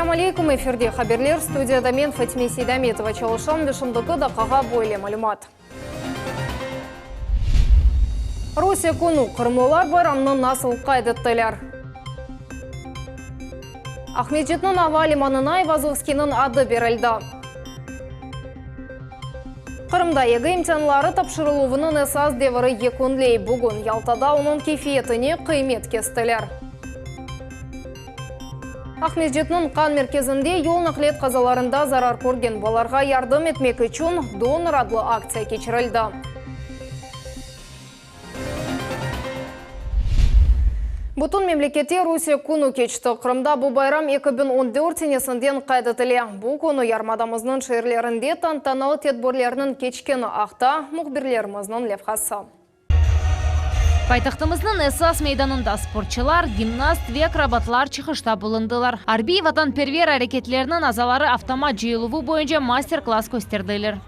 Ассаламу алейкум, эфирде хаберлер, студияда мен Фатиме Сейдаметова чалышам, бешімдігі дақаға бойле малюмат. Русия күні Қырмолар байрамның насыл қайдеттілер. Ахмеджетнің ава лиманына Ивазовскінің ады берілді. Қырымда егі имтианлары тапшырылуының esas девірі екунлей. Бүгін Ялтада оның кефиетіне қимет кестілер. Ахмеджетнің қан мерkezінде yol нақлет қазаларында зарар көрген баларға ярдым етмек үшін донор адлы акция кечірілді. Бұтын мемлекетте Русия күні кечті. Қырымда бұл байрам 2014 сенесінден қайдытыле. Бұл күні ярмадамызның шерлерінде тантаналы тетбірлерінің кечкені ақта мұхбірлеріміздің левхасы. Пайтақтымыздың esas мейданында спортчылар, гимнаст ве акробатлар чықышта болындылар. Арби ватан первер әрекетлерінің азалары автомат жиылуы бойынша мастер-класс көстерділер.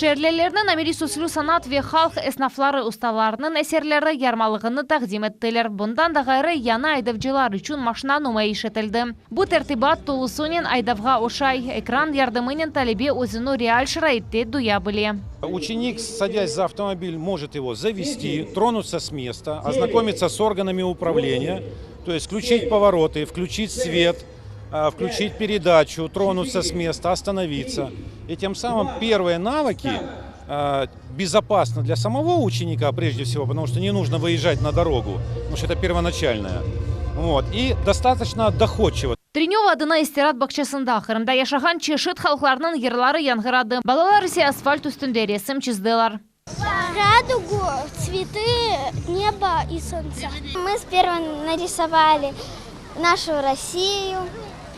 Шерлелерінің Амери Суслю санат ве халқ эснафлары ұсталарының әсерлері ярмалығыны тақдим еттілер. Бұндан да ғайры яна айдавчылар үшін машина нумай ишетілді. Бұл тәртибат толысунен айдавға ошай. Экран ярдымынен талебе өзіну реаль шырайтте дуя біле. Ученик, садясь за автомобиль, может его завести, тронуться с места, ознакомиться с органами управления, то есть включить повороты, включить свет, включить передачу, тронуться с места, остановиться. И тем самым первые навыки безопасны для самого ученика, прежде всего, потому что не нужно выезжать на дорогу, потому что это первоначальное. Вот. И достаточно доходчиво. Тренева адына истират бақшасында Қырымда яшаған чешет халықларының ерлары яңғырады. Балалар ise асфальт үстінде ресім чиздылар. Радугу, цветы, небо и солнце. Мы сперва нарисовали нашу Россию,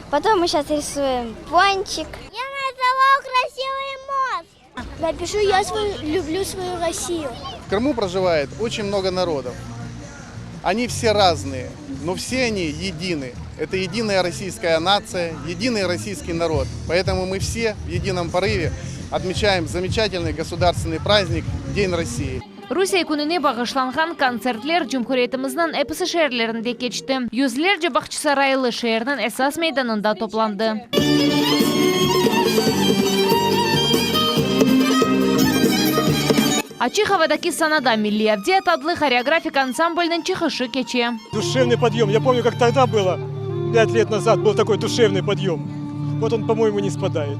потом мы сейчас рисуем пончик. Я нарисовал красивый мост. Напишу, я люблю свою Россию. В Крыму проживает очень много народов. Они все разные, но все они едины. Это единая российская нация, единый российский народ. Поэтому мы все в едином порыве отмечаем замечательный государственный праздник День России. Русия күніне бағышланған концертлер Cumhuriyetimizдің эпісі шерлерінде кечті. Yüzlerce Бақчысарайлы шерінің esas мейданында топланды. Açık havadaki sanada Milli Avdiyat adlı хореографик ансамбльның чыгышы кече. Душевный подъем. Я помню, как тогда было, 5 лет назад, был такой душевный подъем. Вот он, по-моему, не спадает.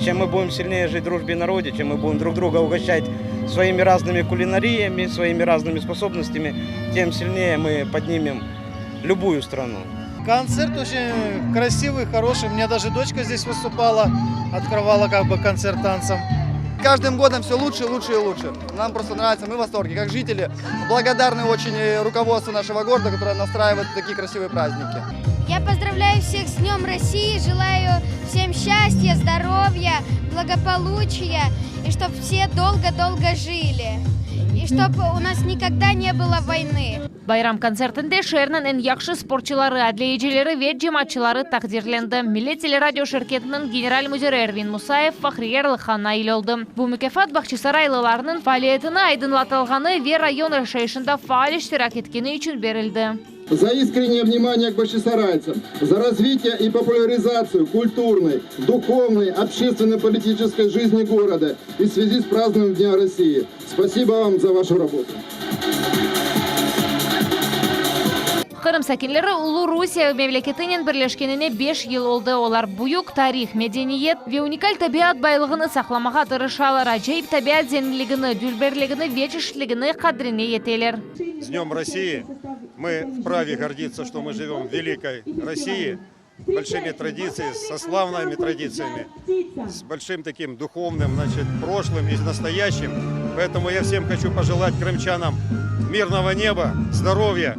Чем мы будем сильнее жить в дружбе и народе, чем мы будем друг друга угощать своими разными кулинариями, своими разными способностями, тем сильнее мы поднимем любую страну. Концерт очень красивый, хороший. У меня даже дочка здесь выступала, открывала концерт танцем. Каждым годом все лучше, лучше и лучше. Нам просто нравится, мы в восторге. Как жители, благодарны очень руководству нашего города, которое настраивает такие красивые праздники. Я поздравляю всех с Днем России, желаю всем счастья, здоровья, благополучия, и чтобы все долго-долго жили, и чтобы у нас никогда не было войны. Байрам концертінде шерінің en яқшы спортчылары, әдлейджелері ве жематчылары тақдирленді. Milli телерадио шеркетінің генераль музері Эрвин Мусаев Фахрияр Лыханна илелді. Бұл мүкефат Бақчысарайлыларының фаалиетіні айдынлатылғаны ве район решейшында фаал іштирак еткені үшін берілді. За искреннее внимание к бахчисарайцам, за развитие и популяризацию культурной, духовной, общественно-политической жизни города и в связи с празднованием Дня России. Спасибо вам за вашу работу. Қырым сәкенлері Улу Русия мемлекетінен бірлешкеніне 5 ел олды. Олар бұйық тарих, медениет ве уникаль табиат байлығыны сақламаға тырышалар. Ажайып табиат зеңлігіні, дүлберлігіні, вечішлігіні қадрине етелер. С Днем России! Мы вправе гордиться, что мы живем в великой России, с большими традициями, со славными традициями, с большим таким духовным, прошлым и настоящим. Поэтому я всем хочу пожелать крымчанам мирного неба, здоровья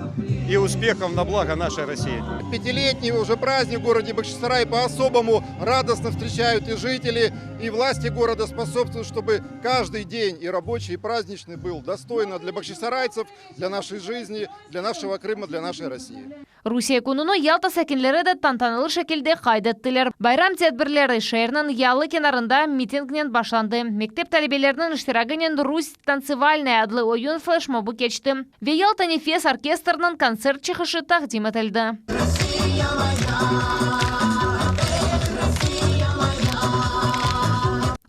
и успехов на благо нашей России. 75-летний уже праздник в городе Бахчисарай по-особому радостно встречают и жители, и власти города способствуют, чтобы каждый день и рабочий, и праздничный был достойно для бахчисарайцев, для нашей жизни, для нашего Крыма, для нашей России. Русия күнүнө Ялта сәкинләре дә тантаналы шәкелдә кайд иттеләр. Байрам тәдбирләре шәһәрнең ялы kenarында митингнен башланды. Мектеп таләбеләренең иштирагыннан Русь танцевальная адлы oyun флешмобы кечте. Ве Ялта Нефес оркестрының концерт чыгышы тәкъдим ителде.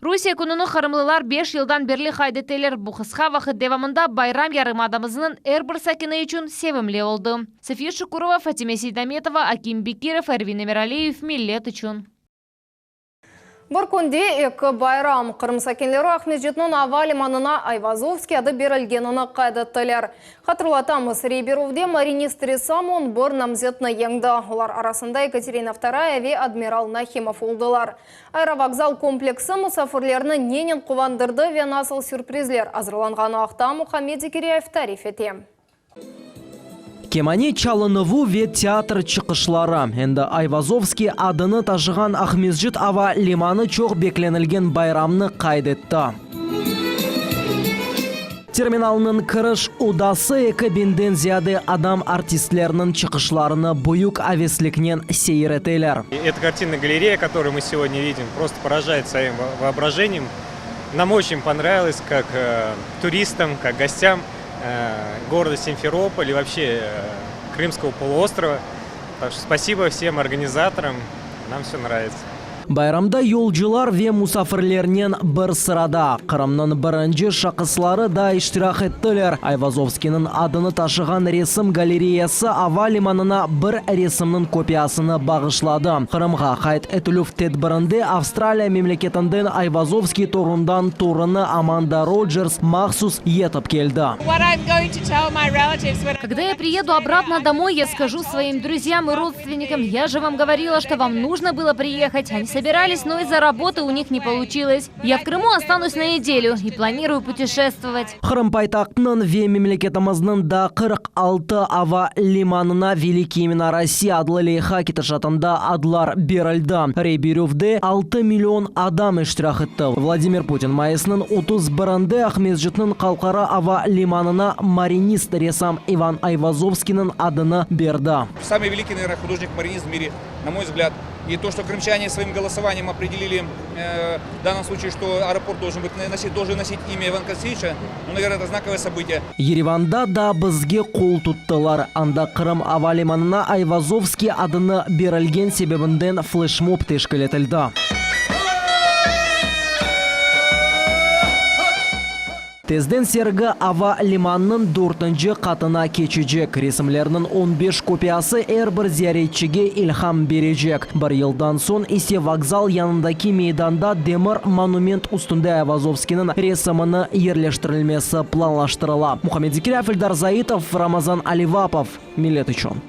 Русия күнүнө харымлылар 5 елдан берле кайд ителәр. Бу кыска вакыт дәвамында байрам ярымадамызның әрбір сәкине өчен севимле булды. София Шукурова, Фатима Сейдаметова, Аким Бекиров, Эрвин Эмиралиев, Милләт өчен. Бір күнде екі байрам Қырым сәкенлері Ахмеджетнің ава лиманына Айвазовский ады берілгеніні қайдаттылар. Қатырлатамыз Рейберовде маринист Ресамон бір намзетні еңді. Олар арасында Екатерина II ве адмирал Нахимов олдылар. Аэровокзал комплексі мұсафырлеріні ненен қувандырды ве насыл сюрпризлер. Азырланғаны ақта Мухаммед Зикиряев тариф ете. Кемани чалыныву ве театр чықышлары. Енді Айвазовский адыны тажыған Ахмезжит ава лиманы чоқ бекленілген байрамны қайдетті. Терминалының кіріш удасы екі бинден зияды адам артистлерінің чықышларыны бұйық авеслікнен сейретелер. Эта картинная галерея, которую мы сегодня видим, просто поражает своим воображением. Нам очень понравилось, как туристам, как гостям города Симферополь и вообще Крымского полуострова. Так что спасибо всем организаторам, нам все нравится. Байрамда yolcular ve musafirlerinin bir sırada. Kırımның birinci şakıslары da iştirak ettiler. Ayvazovskinin adını taşıgan resim galereyası ava limanına bir resimnin kopyasını bağışladı. Kırımga kayıt etülüf tedbirinde Avstraliya memleketinden Ayvazovski torundan torunu Amanda Роджерс махсус yetip geldi. Когда я приеду обратно домой, я скажу своим друзьям и родственникам, я же вам говорила, что вам нужно было приехать. Они собирались, но из-за работы у них не получилось. Я в Крыму останусь на неделю и планирую путешествовать. Кырым пайтақтың ве мемлекетіміздің да 46 ава лиманына Великий имена Россия адлы лейха кетішатында адлар берілді. Рейберовде 6 миллион адам иштирак етті. Владимир Путин майысының 31-нде Ахмезжитнің қалқары ава лиманына маринист Ресам Иван Айвазовскийның адыны берді. Самый великий, наверное, художник-маринист в мире, на мой взгляд. И то, что крымчане своим голосованием определили в данном случае, что аэропорт должен носить имя Ивана Косевича, ну, наверное, это знаковое событие. Ереванда да бізге қол туттылар. Анда Қырым ава лиманына Айвазовский адыны берілген себебінден флешмоб тешкіл етілді. Тезден сергі ава лиманның 4-нчы қатына кечежек. Ресімлерінің 15 копиясы әрбір зияретчіге илхам бережек. Бір елдан сон есе вокзал янындаки мейданда демір монумент үстінде Айвазовскийның ресіміні ерлештірілмесі планлаштырыла. Мухаммед Зикиряев, Эльдар Заитов, Рамазан Аливапов, Милләт өчен.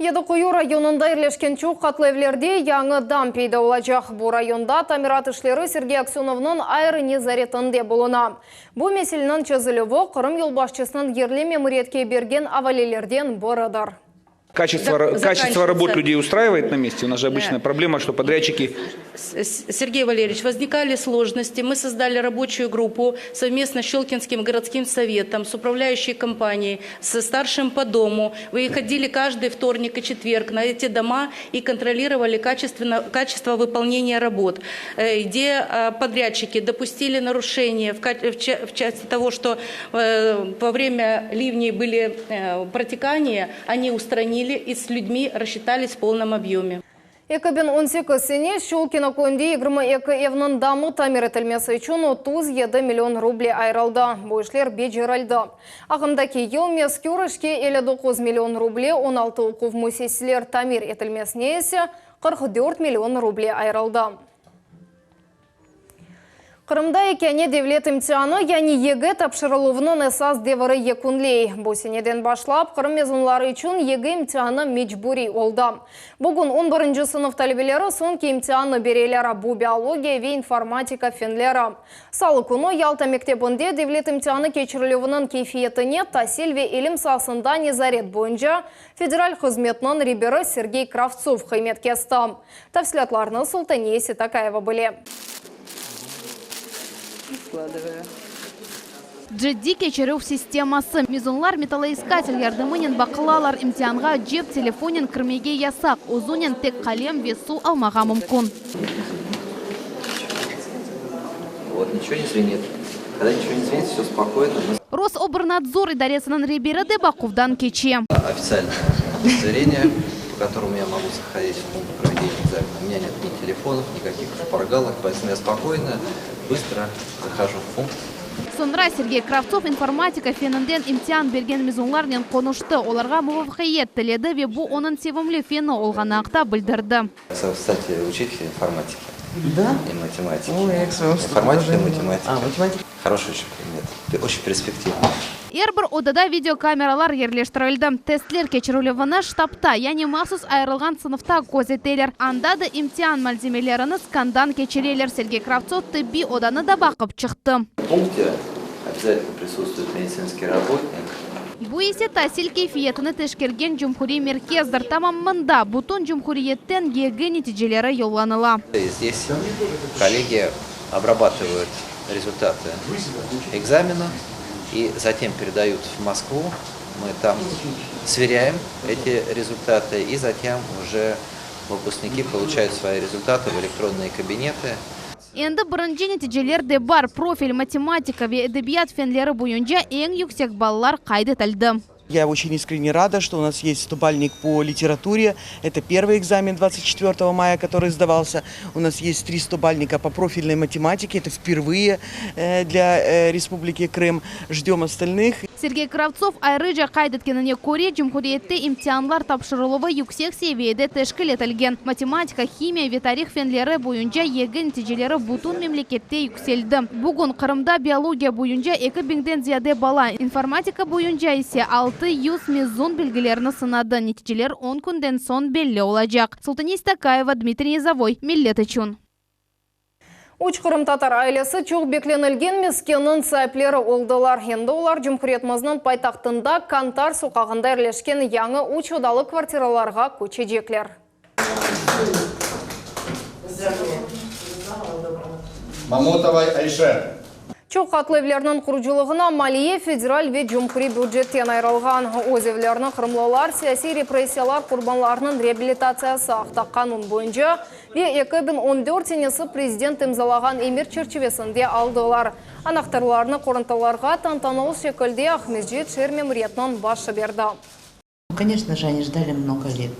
Едіқұйы районында ерлешкен чоқ қатлы евлерде яңы дам пейді олачақ. Бұл районда тамират ішлері Сергей Аксеновның айры незаретінде болына. Бұл меселінің чözілігі Қырым елбашчысының ерлі мемориетке берген авалелерден бұрыдыр. Качество работ людей устраивает на месте? У нас же обычная проблема, что подрядчики... Сергей Валерьевич, возникали сложности. Мы создали рабочую группу совместно с Щелкинским городским советом, с управляющей компанией, со старшим по дому. Вы ходили каждый вторник и четверг на эти дома и контролировали качество выполнения работ. Где подрядчики допустили нарушения в части того, что во время ливней были протекания, они устранили и с людьми рассчитались в полном объеме. 2018-сіне Щелкино көнде 22 евнің дамы тамир етілмесі үшін 37 миллион рубль айралды. Бұл ішлер бежералды. Ағымдаки ел мескер ішке 59 миллион рубль 16 оқув мүсесілер тамир етілмесіне есе 44 миллион рубль айралды. Қырымда екене девлет имтианы, яни ЕГЭ тапшырылуының эсас девары екунлей. Босенеден башлап, Қырым мезунлары үшін ЕГЭ имтианы мечбури олда. Бүгін 11 сынып талебелері сонки имтианы берелері бу биология ве информатика фенлері. Салы күні Ялта мектебінде девлет имтианы кечірілуінің кейфиетіне тасел ве елім сасында незарет бойынша федераль қызметінің ребері Сергей Кравцов қаймет кесті. Тәфсілетларны Султания Ситакаева біле. Джедди кечеру системасы. Мезунлар металлоискатель ярдымынен бақылалар имтианға жеп телефонен кірмеге ясақ. Озунен тек қалем весу алмаға мүмкін. Вот, ничего не звенит. Когда ничего не звенит, все спокойно. Рособорнадзор идаресінің ребері де бақуфдан кече. Официальное удостоверение, по которому я могу заходить в пункт проведения экзамена. У меня нет ни телефонов, никаких шпаргалок, поэтому я спокойно, быстро захожу в пункт. Сонра Сергей Кравцов информатика фенінден имтиан берген мезунларнен қонышты. Оларға мұвафқиет тіледі ве бұ оның севімлі фені олғанақта білдірді. Кстати, учитель информатики. Да? И математики. Ой, информатика и математика. Математика. Хороший очень предмет. Очень перспективный. Әрбір одада видеокамералар ерлештірілді. Тестлер кечірулевіні штабта, яни махсус айырылған сыныфта көзетелер. Анда да имтиан мальземелеріні скандан кечерелер. Сергей Кравцов тибби оданы да бақып чықты. В пункте обязательно присутствует медицинский работник. Бу есе тасил кейфиетіні тешкерген Джумхури меркездір. Тамаммында бутун Джумхурiyеттен ЕГЭ нәтижелері йолланыла. Здесь коллеги обрабатывают результаты экзамена и затем передают в Москву. Мы там сверяем эти результаты, и затем уже выпускники получают свои результаты в электронные кабинеты. Енді бірінші нәтижелер де бар. Профиль математика ве эдебият фенлері бойынша ең yüksek баллар қайдетілді. Я очень искренне рада, что у нас есть 100-бальник по литературе. Это первый экзамен 24 мая, который сдавался. У нас есть 3 100-бальника по профильной математике. Это впервые для Республики Крым. Ждем остальных. Сергей Кравцов айрыжа қайдеткеніне көре Джумхуриетте имтианлар тапшырылуы yüksek seviyede тешкіл етілген. Математика, химия ве тарих фенлері бойынша ЕГЭ нәтижелері бутун мемлекетте yükselді. Бүгін Қырымда биология бойынша 2000-ден зияде бала, информатика бойынша есе 600 мезун белгілеріні сынады. Нәтижелер 10 күнден сон белі олacak. Султания Ситакаева, Дмитрий Низовой, Миллет үшін. Уч Қырым татар айлесі чоқ бекленілген мескенін сайплері олдылар. Енді олар Жұмхуриетміздің пайтақтында Кантар соқағында ерлешкен яңы уч одалы квартираларға көчедеклер. Мамотовай Айше. Чоқ қатлы құржылығына Малие федераль ве Джумхури бюджеттен айрылған. Өз евлерінің қырымлылар сияси репрессиялар құрбанларының реабилитациясы ақта қанун бойынша ве 2014-несі президент имзалаған эмир черчевесінде алдылар. Анақтарларыны қорынталарға тантаныл шекілде Ахмеджет шер мемориятынан башы берді. Конечно же, они ждали много лет.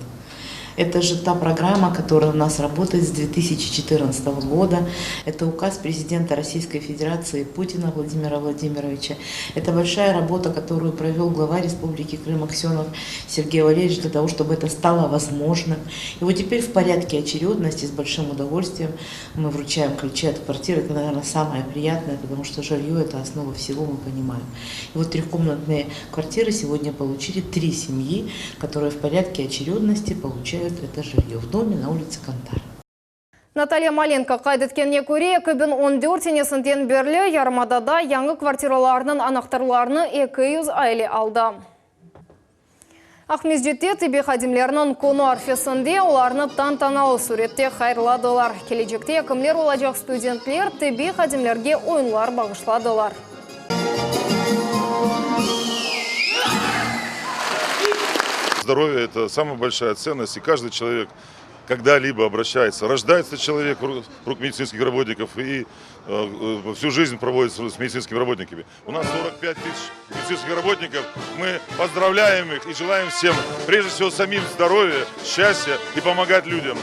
Это же та программа, которая у нас работает с 2014 года. Это указ президента Российской Федерации Путина Владимира Владимировича. Это большая работа, которую провел глава Республики Крым Аксенов Сергей Валерьевич для того, чтобы это стало возможным. И вот теперь в порядке очередности с большим удовольствием мы вручаем ключи от квартиры. Это, наверное, самое приятное, потому что жилье – это основа всего, мы понимаем. И вот 3-комнатные квартиры сегодня получили 3 семьи, которые в порядке очередности получают это жилье в доме на улице Кантар. Наталья Маленко қайдеткенне көре 2014-несінден берлі Ярмадада яңы квартираларының анақтарларыны 200 айлы алды. Ахмеджетте тибе хадимлерінің кону арфесінде оларыны тантаналы суретте хайырладылар. Кележекте кімлер олacak студентлер тибе хадимлерге ойынлар бағышладылар. Здоровье – это самая большая ценность, и каждый человек когда-либо обращается. Рождается человек рук медицинских работников и всю жизнь проводится с медицинскими работниками. У нас 45 тысяч медицинских работников. Мы поздравляем их и желаем всем, прежде всего, самим здоровья, счастья и помогать людям.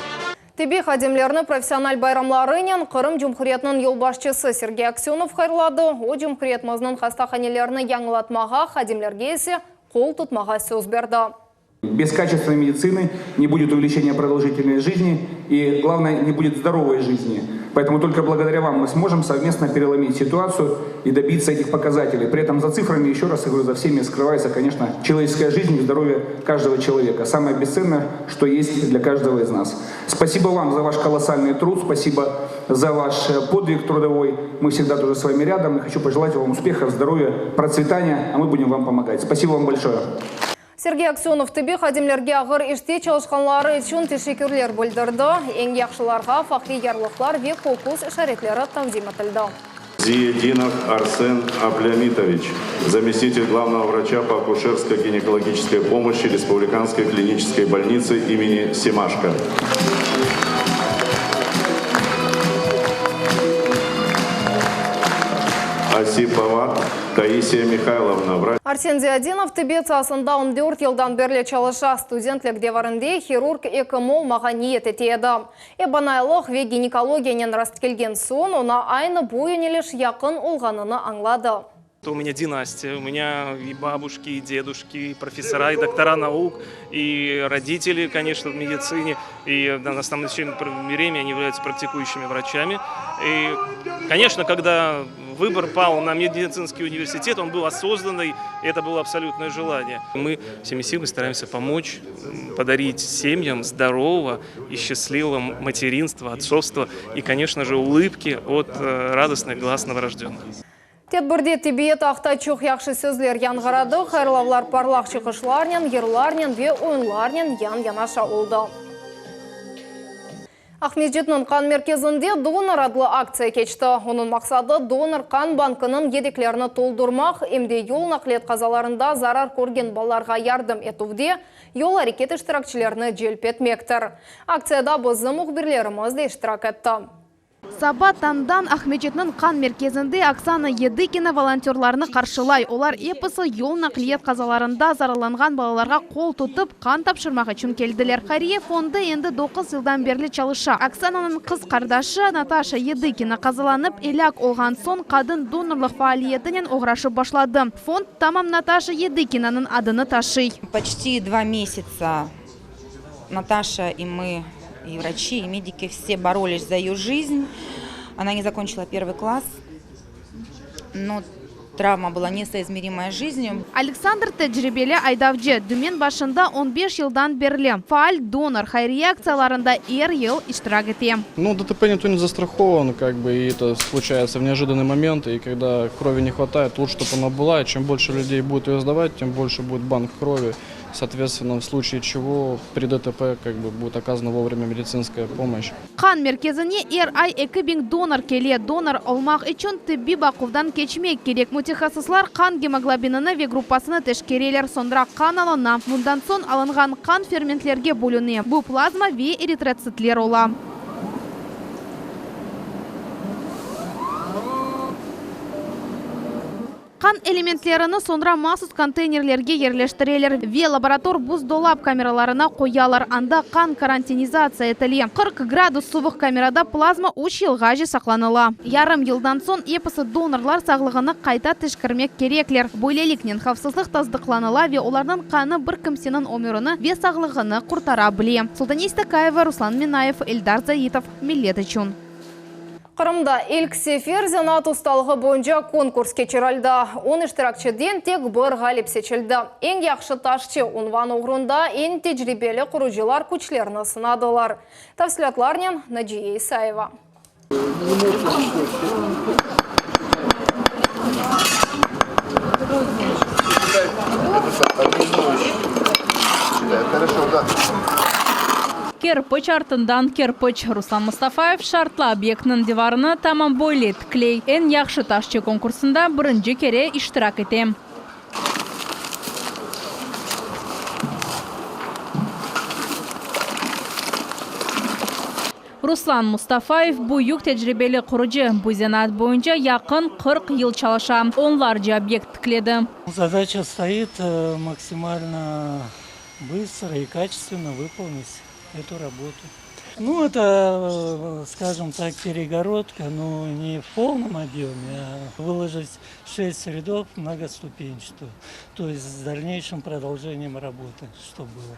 Тибе хадимлерні профессиональ байрамларынен Қырым Жұмхуриетінің елбашчысы Сергей Аксенов хайырлады. О Жұмхуриетміздің хастаханелеріні яңылатмаға хадимлерге есе қол тұтмаға сөз берді. Без качественной медицины не будет увеличения продолжительной жизни и, главное, не будет здоровой жизни. Поэтому только благодаря вам мы сможем совместно переломить ситуацию и добиться этих показателей. При этом за цифрами, еще раз говорю, за всеми скрывается, конечно, человеческая жизнь и здоровье каждого человека. Самое бесценное, что есть для каждого из нас. Спасибо вам за ваш колоссальный труд, спасибо за ваш подвиг трудовой. Мы всегда тоже с вами рядом. И хочу пожелать вам успехов, здоровья, процветания, а мы будем вам помогать. Спасибо вам большое. Сергей Аксенов тебе хадимлерге ағыр іште çalışқанлары үшін тешекерлер білдірді. Ең яқшыларға фақри ярлықлар ве конкурс шаретлері тақдим етілді. Зиединов Арсен Аблямитович, заместитель главного врача по акушерско-гинекологической помощи Республиканской клинической больницы имени Семашко. Осипова Таисия Михайловна, врач. Арсен Зиединов Тибет сасында 14 елдан берле çalışа студентлік деварынде хирург экомол маға ниет етеді. Эбанайлық ве гинекологиянен расткелген сон, она айны бойын елеш яқын олғаныны аңлады. У меня династия, у меня и бабушки, и дедушки, и профессора, и доктора наук, и родители, конечно, в медицине, и на настоящее время они являются практикующими врачами. И, конечно, когда выбор пал на медицинский университет, он был осознанный, и это было абсолютное желание. Мы всеми силами стараемся помочь, подарить семьям здорового и счастливого материнства, отцовства и, конечно же, улыбки от радостных глаз новорожденных. Тетбірде Тибет ақта чоқ яқшы сөзлер янғарады, қайырлавлар парлақ чықышларнен, ерларнен ве ойынларнен ян-янаша олды. Ахмеджетнің қан мерkezінде донор адлы акция кечті. Оның мақсады донор қан банкының едеклеріні толдырмақ, емде ел нақлет қазаларында зарар көрген баларға ярдым етуде, ел әрекет іштіракчілеріні желп етмектір. Акцияда бұзы мұхбірлеріміз де іштірак етті. Сабатандан Ахмеджетнің қан мерkezінде Оксана Едыкина волонтерларны қаршылай. Олар эпосы ел нақлиет қазаларында зараланған балаларға қол тұтып, қан тапшырмақ үшін келділер. Харие фонды енді 9 жылдан берлі çalışа. Оксананың қыз қардашы Наташа Едыкина қазаланып, еляк олған сон қадын донорлық фаалиетінен оғрашы башлады. Фонд тамам Наташа Едыкинаның адыны ташый. Почти 2 месяца Наташа и мы, и врачи, и медики все боролись за ее жизнь. Она не закончила 1 класс, но травма была несоизмеримая с жизнью. Александр тәжірибелі айдавжы. Дүмен башында 15 жылдан берлі. Фааль донор хайрия акцияларында ел иштирак етем. Ну, ДТП никто не застрахован, и это случается в неожиданный момент. И когда крови не хватает, лучше, чтобы она была. И чем больше людей будет ее сдавать, тем больше будет банк крови. Соответственно, в случае чего при ДТП будет оказана вовремя медицинская помощь. Қан мерkezіне ай 2000 донор келе. Донор олмақ үшін тибби бақудан кечмек керек. Мутехасыслар қан гемоглобинаны ве группасыны тешкерелер сондыра қан алына. Мұндан сон алынған қан ферментлерге бөліне. Бұл плазма ве эритроцитлер ола. Қан элементлеріні сондыра масус контейнерлерге ерлештірелер. Ве лаборатор буз-долап камераларына қоялар. Анда қан карантинизация етіле. 40 градус суық камерада плазма 3 елға же сақланыла. Ярым елдан сон эпосы донорлар сағлығыны қайта тішкірмек кереклер. Бойлелікнен қавсызлық таздықланыла ве олардан қаны бір кімсенің омырыны ве сағлығыны құртара біле. Султанеста Каева, Руслан Минаев, Эльдар Заитов, Миллет Ичун. Қырымда Эльксефер зенат ұсталығы бойынша конкурс кечірілді. Он іштіракчеден тек бір ғалип сечілді. Ең яқшы ташчы ұнван ұғырында ең тежірибелі құрыжылар күчлеріні сынадылар. Тәфсілатларнен Наджия Исаева. Керпыч артындан керпыч. Руслан Мустафаев шартлы объектінің деварыны тамам бойлет клей. Эн яқшы ташчы конкурсында бірінші кере иштирак етем. Руслан Мустафаев буюк тәжірибелі құрыжы. Бузенат бойынша яқын 40 ел çalışа. Онларчы объект тікледі. Задача стоит максимально быстро и качественно выполнить эту работу. Ну, это, скажем так, перегородка, но не в полном объеме, а выложить 6 рядов многоступенчатую, то есть с дальнейшим продолжением работы, что было.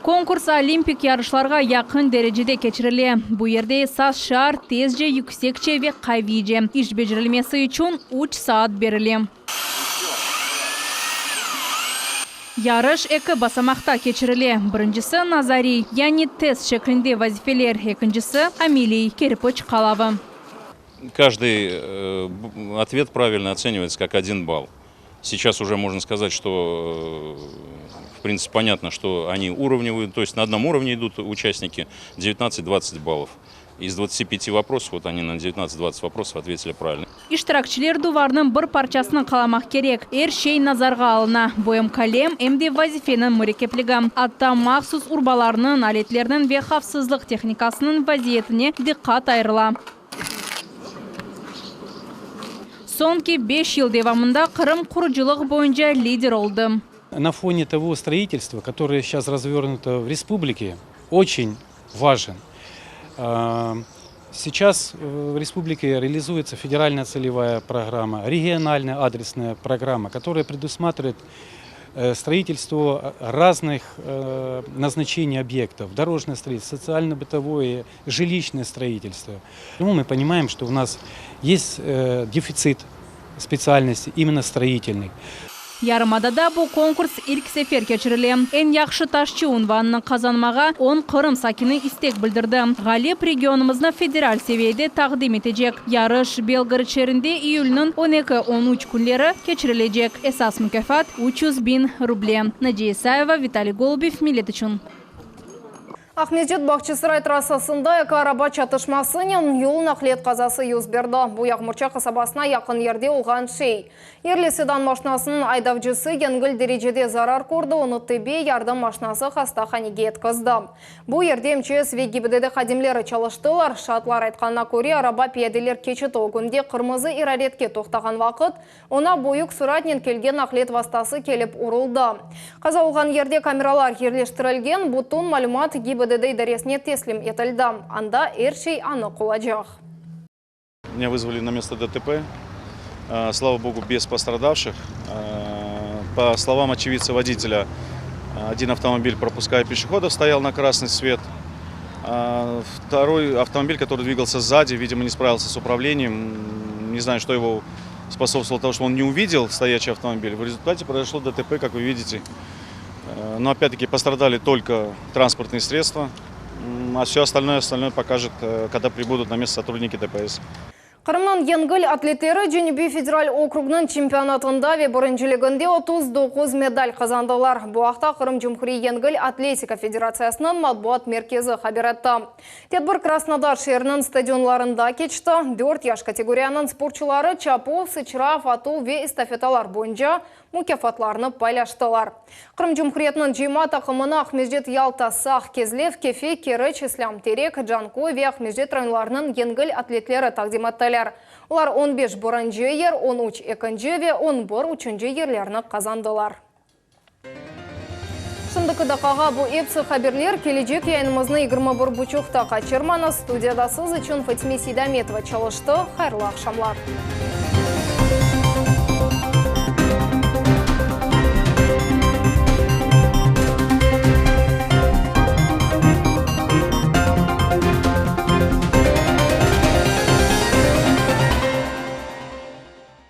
Конкурс олимпик ярышларга якын дәрежеде кечириле. Бу жерде саз шар, тезже, юксекче ве кавиже. Иш бежирилмеси үчүн 3 саат бериле. Ярыш эки басамакта кечириле. Биринчиси назарий, яни тест шеклинде вазифелер, экинчиси амилий, Керепоч калабы. Каждый ответ правильно оценивается как 1 балл. Сейчас уже можно сказать, что в принципе понятно, что они уровневые, то есть на одном уровне идут участники, 19-20 баллов. Из 25 вопросов, вот они на 19-20 вопросов ответили правильно. Иштиракчилер дуварның бір парчасын қаламақ керек. Шей назарға алына. Боем калем, эмде вазифенің мөрекеплігі. Атта махсус урбаларының, алетлерінің ве хавсызлық техникасының вазиетіне диққат айрыла. Сонки 5 ел девамында Крым құрыжылық бойынша лидер oldu. На фоне того строительства, которое сейчас развернуто в республике, очень важен. Сейчас в республике реализуется федеральная целевая программа, региональная адресная программа, которая предусматривает строительство разных назначений объектов, дорожное строительство, социально-бытовое, жилищное строительство. Мы понимаем, что у нас есть дефицит специальностей именно строительных. Ярымадада бұл конкурс ilk сефер кечириле. Эн яқшы ташчы унванын қазанмаға 10 Крым сакини истек білдірді. Ғалеп регионымызны федераль севейде тақдим етежек. Ярыш Белгород шерінде июльнің 12-13 күнлері кечирилежек. Эсас мүкафат 300.000 рубле. Надия Исаева, Виталий Голубев, Милет үшін. Ахмеджет Бахчисарай трассасында эко-араба чатышмасынен юл нақлет қазасы юз берді. Бұл Яғмұрча қасабасына яқын ерде олған шей. Ерлі седан машинасының айдавжысы енгіл дәрежеде зарар көрді, оны тебе ярдым машинасы хастаханиге еткізді. Бұл ерде МЧС вегибедеді қадимлері чалыштылар. Шатлар айтқанына көре араба пиеделер кечі тоғынде қырмызы ираретке тоқтаған вақыт, она бойық сұратнен келген нақлет вастасы келіп ұрылды. Қаза олған ерде камералар ерлештірілген, бұтын малюмат ГИБДД идаресіне теслим етілді. Анда әршей анық олajaq. Меня вызвали на место ДТП. Слава богу, без пострадавших. По словам очевидца водителя, один автомобиль, пропуская пешеходов, стоял на красный свет. Второй автомобиль, который двигался сзади, видимо, не справился с управлением. Не знаю, что его способствовало тому, что он не увидел стоящий автомобиль. В результате произошло ДТП, как вы видите. Но опять-таки пострадали только транспортные средства. А все остальное покажет, когда прибудут на место сотрудники ДПС. Крымнан енгіл атлеттері Женеби федераль округның чемпионатында ве біріншілігінде 39 медаль қазандылар. Бұақта Крым Жұмхури енгіл атлетика федерациясының матбуат меркезі хабаратты. Тедбір Краснодар шерінің стадионларында кечті. 4 яш категорияның спортчылары чапу, сычра, ату ве эстафеталар бойынша мукафатларны пайлаштылар. Крым Жұмхуриетінің жима тақымына Ахмеджет Ялта Сақ Кезлев, Кефе, Керіч, Ислам Терек, Джанко ве Ахмеджет районларының енгіл атлетлері тақдиматтылар. Олар 15 бұрынжы ер, 13 екінші ве 11 үшінші ерлеріні қазандылар. Шындықы дақаға бұл епсі қаберлер кележек яйнымызны 21 бұчуқта қачырманы студияда сыз үшін Фатиме Сейдаметова чалышты. Хайырлы ақшамлар.